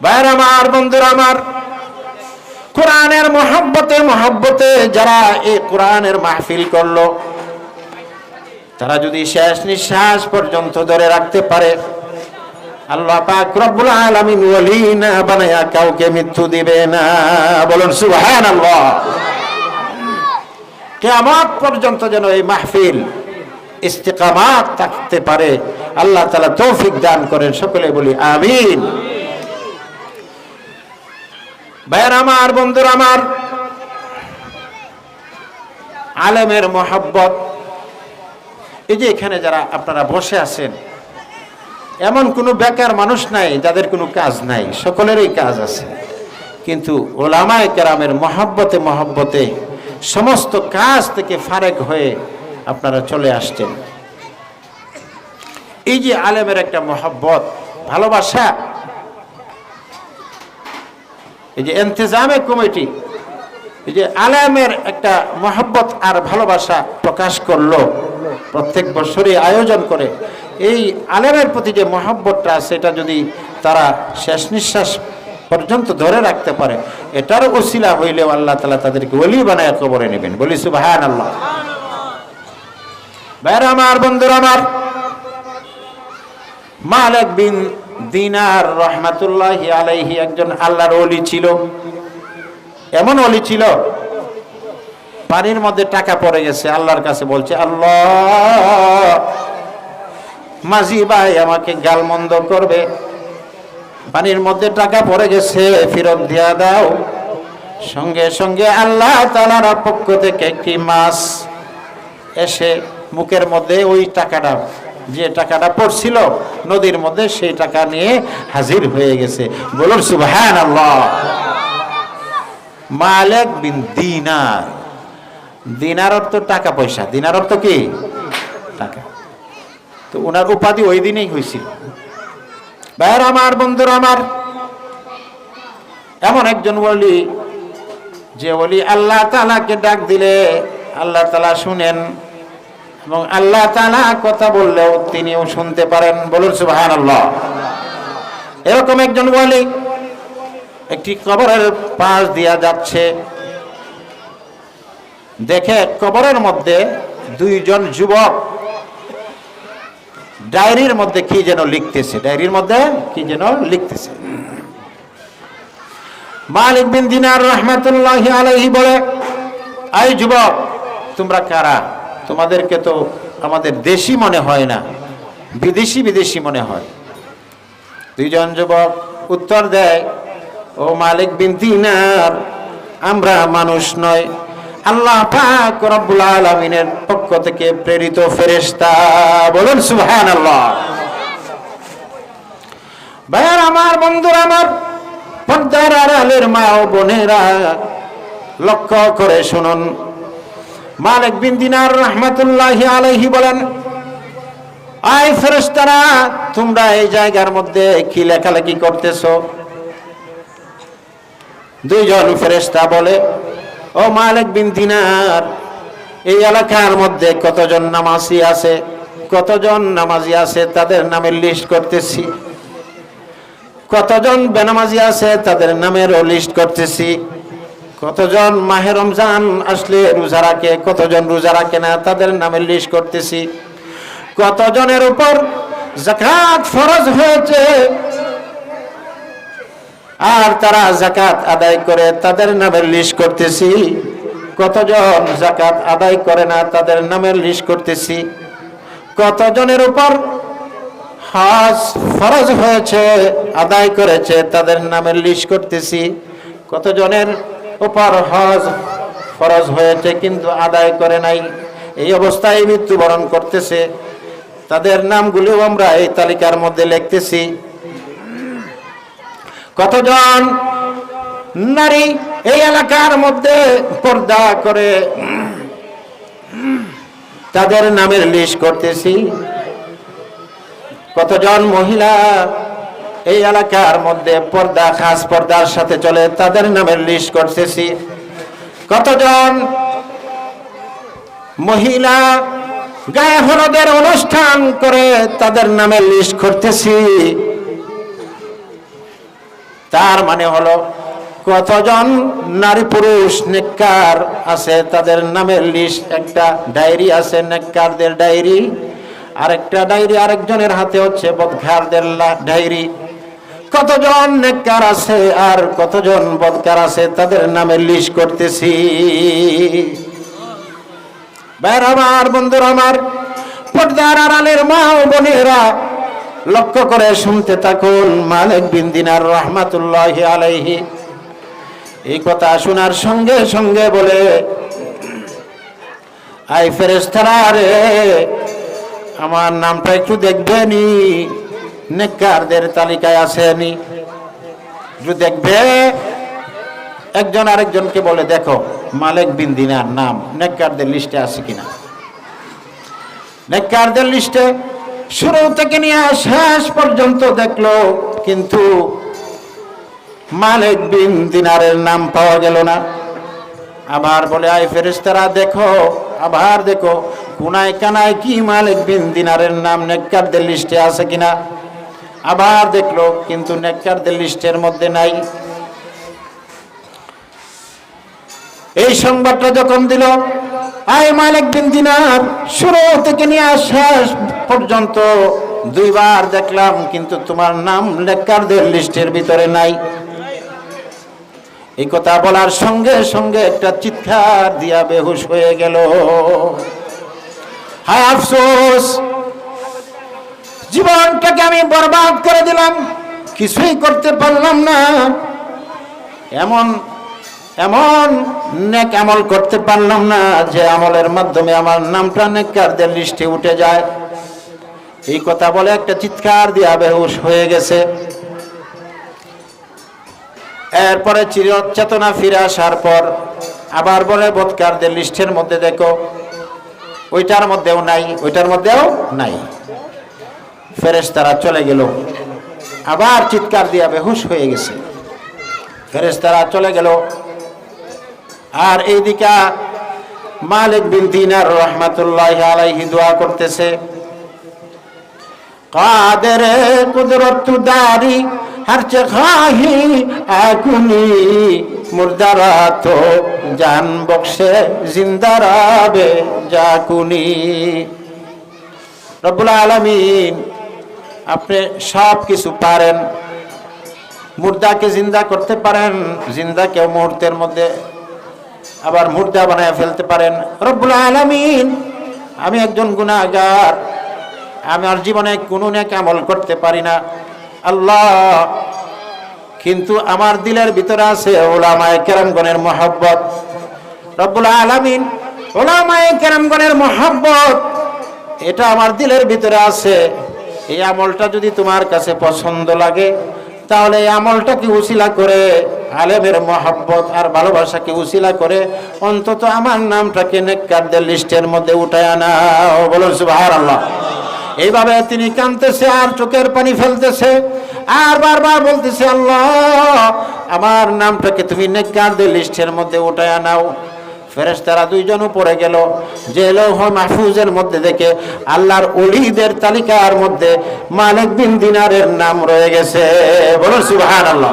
ভাইরা আমার, বন্ধুরা আমার, কোরআনের মহব্বতে যারা এই কোরআনের মাহফিল করলো, তারা যদি শেষ নিঃশ্বাস পর্যন্ত ধরে রাখতে পারে, আল্লাহ পাক রব্বুল আলামিন ওলি না বানায়া কাউকে মৃত্যু দিবে না। বলুন সুবহানাল্লাহ। কিয়ামত পর্যন্ত যেন এই মাহফিল ইস্তিকামাত থাকতে পারে, আল্লাহ তাআলা তৌফিক দান করেন। সকলে বলি আমিন। ভাইরা আমার, বন্ধুরা আমার, আলেমের মহব্বত, এই যে এখানে যারা আপনারা বসে আছেন, এমন কোনো বেকার মানুষ নাই যাদের কোনো কাজ নাই, সকলেরই কাজ আছে। কিন্তু উলামায়ে কেরামের মহব্বতে সমস্ত কাজ থেকে ফারেক হয়ে আপনারা চলে আসছেন। এই যে আলেমের একটা মহব্বত, ভালোবাসা, এই যে ইন্তেজামে কমিটি এই যে আলেমের একটা মহব্বত আর ভালোবাসা প্রকাশ করলো, প্রত্যেক বছরই আয়োজন করে, এই আলেমের প্রতি যে মহব্বতটা, সেটা যদি তারা শেষ নিঃশ্বাস পর্যন্ত ধরে রাখতে পারে, এটার ওসিলা হইলেও আল্লাহ তাআলা তাদেরকে ওলি বানায় কবরে নেবেন। বলি সুবহানাল্লাহ। ভাইরা আমার, বন্ধুরা আমার, মালিক বিন দিনার রহমাতুল্লাহি আলাইহি একজন আল্লাহর ওলি ছিল। এমন ওলি ছিল, পানির মধ্যে টাকা পড়ে গেছে, আল্লাহর কাছে বলছে, আল্লাহ, মাঝি ভাই আমাকে গালমন্দ করবে, পানির মধ্যে টাকা পড়ে গেছে, ফেরত দিয়া দাও। সঙ্গে সঙ্গে আল্লাহ তাআলার পক্ষ থেকে একটি মাছ এসে মুখের মধ্যে ওই টাকাটা, যে টাকাটা পড়ছিল নদীর মধ্যে, সেই টাকা নিয়ে হাজির হয়ে গেছে। বলুন সুবহানাল্লাহ। মালিক বিন দিনার, দিনার অর্থ টাকা পয়সা, দিনার অর্থ কি? টাকা। তো ওনার উপাধি ওই দিনেই হয়েছিল। ভাইরা আমার, বন্ধুরা আমার, এমন একজন ওলি, যে ওলি আল্লাহ তাআলাকে ডাক দিলে আল্লাহ তাআলা শুনেন, এবং আল্লাহ তাআলা কথা বললেও তিনিও শুনতে পারেন। বলুন সুবহানাল্লাহ। এরকম একজন ওলি একটি কবরের পাশ দিয়া যাচ্ছে, দেখে কবরের মধ্যে দুইজন যুবক ডায়েরির মধ্যে কি যেন লিখতেছে, ডায়েরির মধ্যে কি যেন লিখতেছে। মালিক বিন দিনার রহমাতুল্লাহি আলাইহি বলে, এই যুবক, তোমরা কারা? তোমাদেরকে তো আমাদের দেশি মনে হয় না, বিদেশি মনে হয়। দুইজন যুবক উত্তর দেয়, ও মালিক বিন দিনার, আমরা মানুষ নয়, আল্লাহ পাক রব্বুল আলামিনের পক্ষ থেকে প্রেরিত ফেরেশতা। বলুন সুবহানাল্লাহ। ভাইরা আমার, বন্ধুরা আমার, পর্দার আড়ালের মা ও বোনেরা, লক্ষ্য করে শুনুন। মালিক বিন দিনার রহমাতুল্লাহি আলাইহি বলেন, আয় ফেরেশতারা, তোমরা এই জায়গার মধ্যে কি লেখালেখি করতেছো? দুইজন ফেরেশতা বলে, ও মালিক বিন দিনার, এই এলাকার মধ্যে কতজন নামাজি আছে, কতজন নামাজি আছে তাদের নামের লিস্ট করতেছি, কতজন বেনামাজি আছে তাদের নামের লিস্ট করতেছি, কতজন মাহে রমজান আসলে রোজা রাখে, কতজন রোজা রাখে না তাদের নামের লিস্ট করতেছি, কতজনের উপর যাকাত ফরজ হয়েছে আর তারা যাকাত আদায় করে তাদের নামের লিস্ট করতেছি, কতজন যাকাত আদায় করে না তাদের নামের লিস্ট করতেছি, কতজনের উপর হজ ফরজ হয়েছে আদায় করেছে তাদের নামের লিস্ট করতেছি, কতজনের উপর হজ ফরজ হয়েছে কিন্তু আদায় করে নাই, এই অবস্থায় মৃত্যুবরণ করতেছে, তাদের নামগুলো আমরা এই তালিকার মধ্যে লিখতেছি। কতজন নারী এই এলাকার মধ্যে পর্দা করে তাদের নামের লিস্ট করতেছি, কতজন মহিলা এই এলাকার মধ্যে পর্দা, খাস পর্দার সাথে চলে তাদের নামের লিস্ট করতেছি, কতজন মহিলা গায়ে হলুদের অনুষ্ঠান করে তাদের নামের লিস্ট করতেছি, তার মানে হলো কতজন নারী পুরুষ নেককার আছে তাদের নামের লিস্ট, একটা ডায়েরি আছে নেককারদের ডায়েরি, আরেকটা ডায়েরি আরেকজনের হাতে হচ্ছে বদকারদের ডায়েরি। কতজন নেককার আছে আর কতজন বদকার আছে তাদের নামের লিস্ট করতেছি। ভাইরা আমার, বন্ধুরা আমার, পর্দার আড়ালের মা ও বোনেরা লক্ষ্য করে শুনতে থাকুন। মালিক বিন দিনার রহমাতুল্লাহি আলাইহি এই কথা শোনার সঙ্গে সঙ্গে বলে, আই ফেরেশতারা রে, আমার নামটা একটু দেখবেনি, নেককারদের তালিকায় আসেনি, একটু দেখবে। একজন আরেকজনকে বলে, দেখো মালিক বিন দিনার নাম নেককারদের লিস্টে আছে কিনা। নেককারদের লিস্টে শুরু থেকে নিয়ে শেষ পর্যন্ত দেখলো, কিন্তু মালিক বিন দিনারের নাম পাওয়া গেল না। আবার বলে, আই ফেরেশতারা দেখো, আবার দেখো কোনায় কানায় কি মালিক বিন দিনারের নাম নেককারদের লিস্টে আছে কিনা। আবার দেখলো, কিন্তু নেককারদের লিস্টের মধ্যে নাই। এই সংবাদটা যখন দিল, আই মালিক বিন দিনার শুরু থেকে নিয়ে শেষ পর্যন্ত দুইবার দেখলাম, কিন্তু তোমার নাম নেককারদের লিস্টের ভিতরে নাই। এই কথা বলার সঙ্গে সঙ্গে একটা চিৎকার দিয়া বেহুশ হয়ে গেল। হায় আফসোস, জীবনটাকে আমি বরবাদ করে দিলাম, কিছুই করতে পারলাম না, এমন এমন নেক আমল করতে পারলাম না যে আমলের মাধ্যমে আমার নামটা নেককারদের লিস্টে উঠে যায়। এই কথা বলে একটা চিৎকার দিয়া বেহুশ হয়ে গেছে। এরপরে চেতনা ফিরে আসার পর আবার বলে, বদকারদের লিস্টের মধ্যে দেখো, ওইটার মধ্যেও নাই, ওইটার মধ্যেও নাই। ফেরেশতারা চলে গেল, আবার চিৎকার দিয়া বেহুশ হয়ে গেছে। ফেরেশতারা চলে গেল, আর এইদিকে মালিক বিন দিনার রহমাতুল্লাহি আলাইহি দোয়া করতেছে, কাদের কুদরত দারি हर खाही आकुनी मुर्दारा तो जान बख्शे जिंदारा बे जाकुनी। रब्बुल आलमीन আপনি সব কিছু পারেন, মুর্দাকে জিন্দা করতে পারেন, জিন্দাকে মুহূর্তের মধ্যে আবার মুর্দা বানায় ফেলতে পারেন। রব্বুল আলামিন, আমি একজন গুনাহগার, আমার জীবনে কোনো নেক আমল করতে পারি না আল্লাহ, কিন্তু আমার দিলের ভিতরে আছে উলামায়ে কেরামগণের মহব্বত। রব্বুল আলামিন, উলামায়ে কেরামগণের মহব্বত এটা আমার দিলের ভিতরে আছে। এই আমলটা যদি তোমার কাছে পছন্দ লাগে, তাহলে এই আমলটাকে উসিলা করে, আলেমের মহব্বত আর ভালোবাসাকে উসিলা করে অন্তত আমার নামটাকে নেককারদের লিস্টের মধ্যে উঠায় আনাও। বলুন সুবহানাল্লাহ। এইভাবে তিনি কাঁদতেছে আর চোখের পানি ফেলতেছে আর বারবার বলতেছে, আল্লাহ আমার নামটাকে তুমি নেককারদের লিস্টের মধ্যে উঠায় আনাও। ফেরেশতারা দুইজন উপরে গেল, যে লৌহ মাহফুজের মধ্যে দেখে আল্লাহর ওলিদের তালিকার মধ্যে মালিক বিন দিনারের নাম রয়ে গেছে। বলুন সুবহানাল্লাহ।